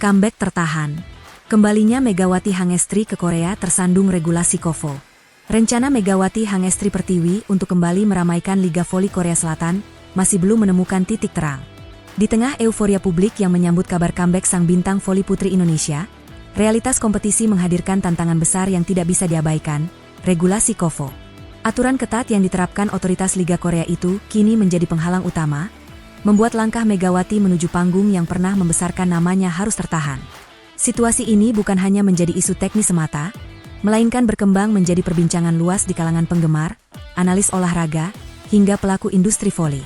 Comeback tertahan. Kembalinya Megawati Hangestri ke Korea tersandung regulasi KOVO. Rencana Megawati Hangestri Pertiwi untuk kembali meramaikan Liga Voli Korea Selatan masih belum menemukan titik terang. Di tengah euforia publik yang menyambut kabar comeback sang bintang voli putri Indonesia, realitas kompetisi menghadirkan tantangan besar yang tidak bisa diabaikan, regulasi KOVO. Aturan ketat yang diterapkan otoritas Liga Korea itu kini menjadi penghalang utama, membuat langkah Megawati menuju panggung yang pernah membesarkan namanya harus tertahan. Situasi ini bukan hanya menjadi isu teknis semata, melainkan berkembang menjadi perbincangan luas di kalangan penggemar, analis olahraga, hingga pelaku industri voli.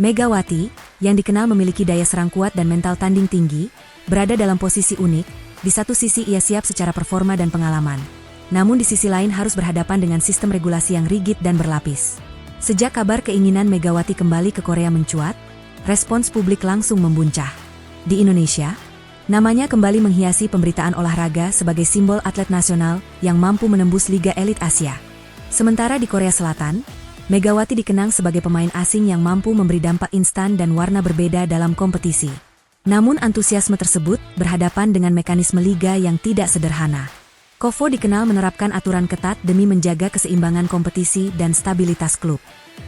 Megawati, yang dikenal memiliki daya serang kuat dan mental tanding tinggi, berada dalam posisi unik. Di satu sisi ia siap secara performa dan pengalaman, namun di sisi lain harus berhadapan dengan sistem regulasi yang rigid dan berlapis. Sejak kabar keinginan Megawati kembali ke Korea mencuat, respons publik langsung membuncah. Di Indonesia, namanya kembali menghiasi pemberitaan olahraga sebagai simbol atlet nasional yang mampu menembus Liga Elit Asia. Sementara di Korea Selatan, Megawati dikenang sebagai pemain asing yang mampu memberi dampak instan dan warna berbeda dalam kompetisi. Namun antusiasme tersebut berhadapan dengan mekanisme liga yang tidak sederhana. KOVO dikenal menerapkan aturan ketat demi menjaga keseimbangan kompetisi dan stabilitas klub.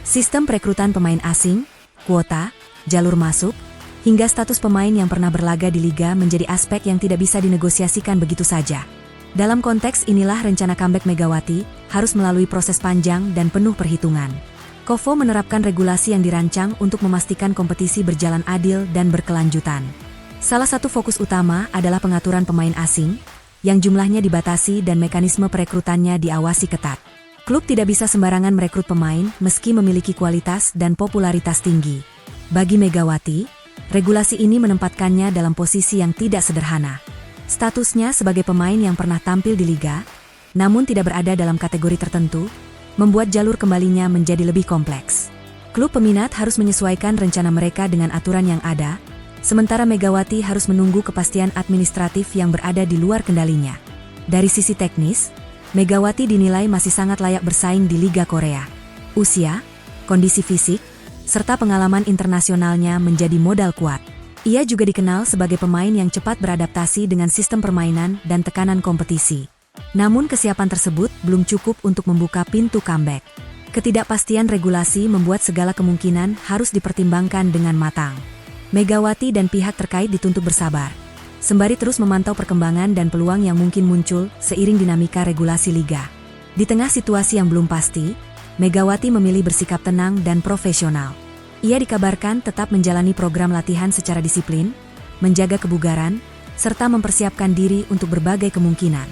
Sistem perekrutan pemain asing, kuota, jalur masuk, hingga status pemain yang pernah berlaga di liga menjadi aspek yang tidak bisa dinegosiasikan begitu saja. Dalam konteks inilah rencana comeback Megawati harus melalui proses panjang dan penuh perhitungan. KOVO menerapkan regulasi yang dirancang untuk memastikan kompetisi berjalan adil dan berkelanjutan. Salah satu fokus utama adalah pengaturan pemain asing, yang jumlahnya dibatasi dan mekanisme perekrutannya diawasi ketat. Klub tidak bisa sembarangan merekrut pemain meski memiliki kualitas dan popularitas tinggi. Bagi Megawati, regulasi ini menempatkannya dalam posisi yang tidak sederhana. Statusnya sebagai pemain yang pernah tampil di liga, namun tidak berada dalam kategori tertentu, membuat jalur kembalinya menjadi lebih kompleks. Klub peminat harus menyesuaikan rencana mereka dengan aturan yang ada, sementara Megawati harus menunggu kepastian administratif yang berada di luar kendalinya. Dari sisi teknis, Megawati dinilai masih sangat layak bersaing di Liga Korea. Usia, kondisi fisik, serta pengalaman internasionalnya menjadi modal kuat. Ia juga dikenal sebagai pemain yang cepat beradaptasi dengan sistem permainan dan tekanan kompetisi. Namun kesiapan tersebut belum cukup untuk membuka pintu comeback. Ketidakpastian regulasi membuat segala kemungkinan harus dipertimbangkan dengan matang. Megawati dan pihak terkait dituntut bersabar, sembari terus memantau perkembangan dan peluang yang mungkin muncul seiring dinamika regulasi liga. Di tengah situasi yang belum pasti, Megawati memilih bersikap tenang dan profesional. Ia dikabarkan tetap menjalani program latihan secara disiplin, menjaga kebugaran, serta mempersiapkan diri untuk berbagai kemungkinan.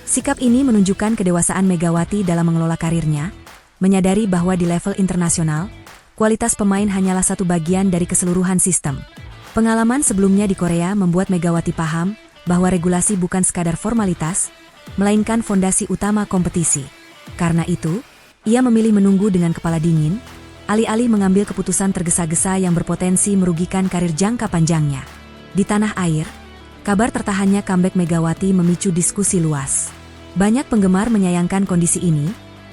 Sikap ini menunjukkan kedewasaan Megawati dalam mengelola karirnya, menyadari bahwa di level internasional, kualitas pemain hanyalah satu bagian dari keseluruhan sistem. Pengalaman sebelumnya di Korea membuat Megawati paham bahwa regulasi bukan sekadar formalitas, melainkan fondasi utama kompetisi. Karena itu, ia memilih menunggu dengan kepala dingin, alih-alih mengambil keputusan tergesa-gesa yang berpotensi merugikan karir jangka panjangnya. Di tanah air, kabar tertahannya comeback Megawati memicu diskusi luas. Banyak penggemar menyayangkan kondisi ini,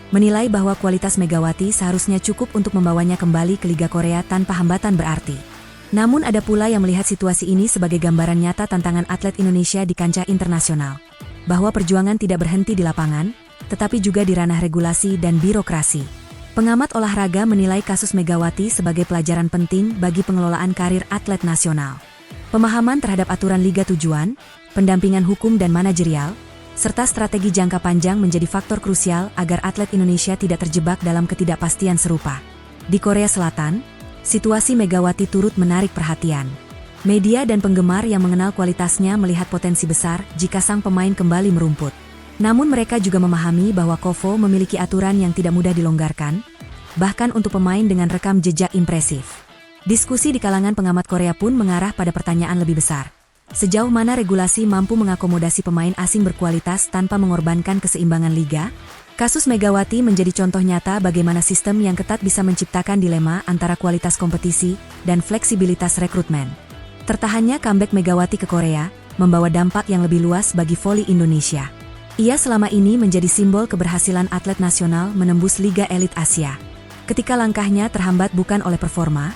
menilai bahwa kualitas Megawati seharusnya cukup untuk membawanya kembali ke Liga Korea tanpa hambatan berarti. Namun ada pula yang melihat situasi ini sebagai gambaran nyata tantangan atlet Indonesia di kancah internasional, bahwa perjuangan tidak berhenti di lapangan, tetapi juga di ranah regulasi dan birokrasi. Pengamat olahraga menilai kasus Megawati sebagai pelajaran penting bagi pengelolaan karir atlet nasional. Pemahaman terhadap aturan liga tujuan, pendampingan hukum dan manajerial, serta strategi jangka panjang menjadi faktor krusial agar atlet Indonesia tidak terjebak dalam ketidakpastian serupa. Di Korea Selatan, situasi Megawati turut menarik perhatian. Media dan penggemar yang mengenal kualitasnya melihat potensi besar jika sang pemain kembali merumput. Namun mereka juga memahami bahwa KOVO memiliki aturan yang tidak mudah dilonggarkan, bahkan untuk pemain dengan rekam jejak impresif. Diskusi di kalangan pengamat Korea pun mengarah pada pertanyaan lebih besar. Sejauh mana regulasi mampu mengakomodasi pemain asing berkualitas tanpa mengorbankan keseimbangan liga? Kasus Megawati menjadi contoh nyata bagaimana sistem yang ketat bisa menciptakan dilema antara kualitas kompetisi dan fleksibilitas rekrutmen. Tertahannya comeback Megawati ke Korea membawa dampak yang lebih luas bagi voli Indonesia. Ia selama ini menjadi simbol keberhasilan atlet nasional menembus Liga Elit Asia. Ketika langkahnya terhambat bukan oleh performa,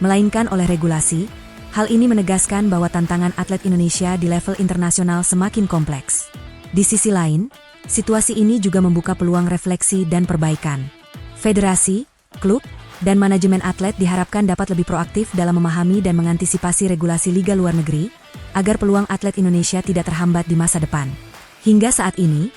melainkan oleh regulasi, Hal ini menegaskan bahwa tantangan atlet Indonesia di level internasional semakin kompleks. Di sisi lain, situasi ini juga membuka peluang refleksi dan perbaikan. Federasi, klub, dan manajemen atlet diharapkan dapat lebih proaktif dalam memahami dan mengantisipasi regulasi liga luar negeri, agar peluang atlet Indonesia tidak terhambat di masa depan. Hingga saat ini,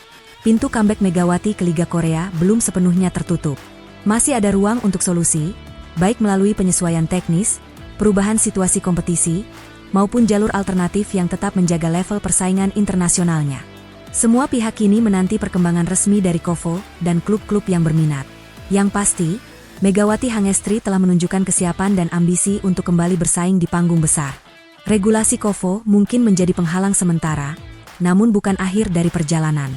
pintu comeback Megawati ke Liga Korea belum sepenuhnya tertutup. Masih ada ruang untuk solusi, baik melalui penyesuaian teknis, perubahan situasi kompetisi, maupun jalur alternatif yang tetap menjaga level persaingan internasionalnya. Semua pihak kini menanti perkembangan resmi dari KOFO dan klub-klub yang berminat. Yang pasti, Megawati Hangestri telah menunjukkan kesiapan dan ambisi untuk kembali bersaing di panggung besar. Regulasi KOFO mungkin menjadi penghalang sementara, namun bukan akhir dari perjalanan.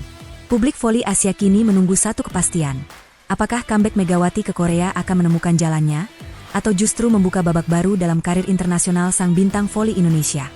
Publik voli Asia kini menunggu satu kepastian. Apakah comeback Megawati ke Korea akan menemukan jalannya, atau justru membuka babak baru dalam karir internasional sang bintang voli Indonesia?